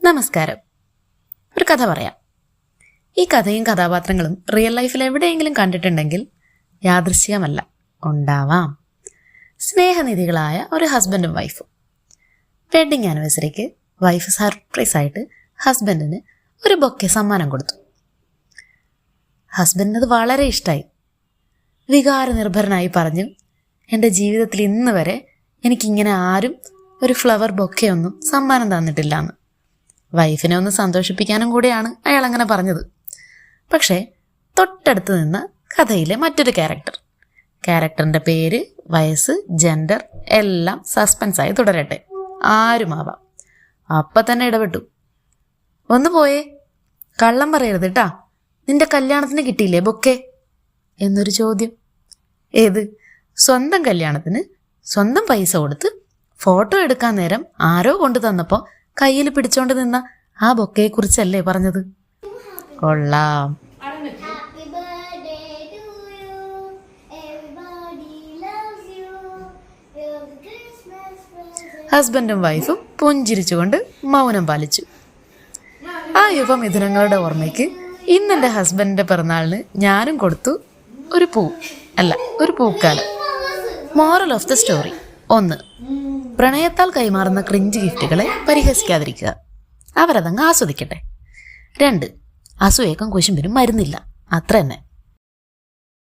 നമസ്കാരം. ഒരു കഥ പറയാം. ഈ കഥയും കഥാപാത്രങ്ങളും റിയൽ ലൈഫിൽ എവിടെയെങ്കിലും കണ്ടിട്ടുണ്ടെങ്കിൽ യാദൃശ്ചികമല്ല, ഉണ്ടാവാം. സ്നേഹനിധികളായ ഒരു ഹസ്ബൻഡും വൈഫും. വെഡ്ഡിങ് ആനിവേഴ്സറിക്ക് വൈഫ് സർപ്രൈസായിട്ട് ഹസ്ബൻഡിന് ഒരു ബൊക്കെ സമ്മാനം കൊടുത്തു. ഹസ്ബൻഡിനത് വളരെ ഇഷ്ടമായി. വികാരനിർഭരനായി പറഞ്ഞു, എൻ്റെ ജീവിതത്തിൽ ഇന്ന് വരെ എനിക്കിങ്ങനെ ആരും ഒരു ഫ്ലവർ ബൊക്കെയൊന്നും സമ്മാനം തന്നിട്ടില്ല എന്ന്. വൈഫിനെ ഒന്ന് സന്തോഷിപ്പിക്കാനും കൂടിയാണ് അയാൾ അങ്ങനെ പറഞ്ഞത്. പക്ഷേ തൊട്ടടുത്ത് നിന്ന് കഥയിലെ മറ്റൊരു ക്യാരക്ടറിൻ്റെ പേര്, വയസ്സ്, ജെൻഡർ എല്ലാം സസ്പെൻസായി തുടരട്ടെ, ആരുമാവാം. അപ്പം തന്നെ ഇടപെട്ടു. ഒന്ന് പോയേ, കള്ളം പറയരുത് കേട്ടാ, നിന്റെ കല്യാണത്തിന് കിട്ടിയില്ലേ ബൊക്കെ എന്നൊരു ചോദ്യം. ഏത്? സ്വന്തം കല്യാണത്തിന് സ്വന്തം പൈസ കൊടുത്ത് ഫോട്ടോ എടുക്കാൻ നേരം ആരോ കൊണ്ടു തന്നപ്പോൾ കയ്യിൽ പിടിച്ചോണ്ട് നിന്ന ആ ബൊക്കെയെക്കുറിച്ചല്ലേ പറഞ്ഞത്? കൊള്ളാം. ഹസ്ബൻഡും വൈഫും പുഞ്ചിരിച്ചുകൊണ്ട് മൗനം പാലിച്ചു. ആ യുവമിഥുനങ്ങളുടെ ഓർമ്മയ്ക്ക് ഇന്നെൻ്റെ ഹസ്ബൻഡിൻ്റെ പിറന്നാളിന് ഞാനും കൊടുത്തു ഒരു പൂക്കാലം. Moral of the story: 1. പ്രണയത്താൽ കൈമാറുന്ന ക്രിഞ്ച് ഗിഫ്റ്റുകളെ പരിഹസിക്കാതിരിക്കുക, അവരതങ്ങ് ആസ്വദിക്കട്ടെ. 2. അസൂയക്കും കുശുമ്പിനും മരുന്നില്ല, അത്ര തന്നെ.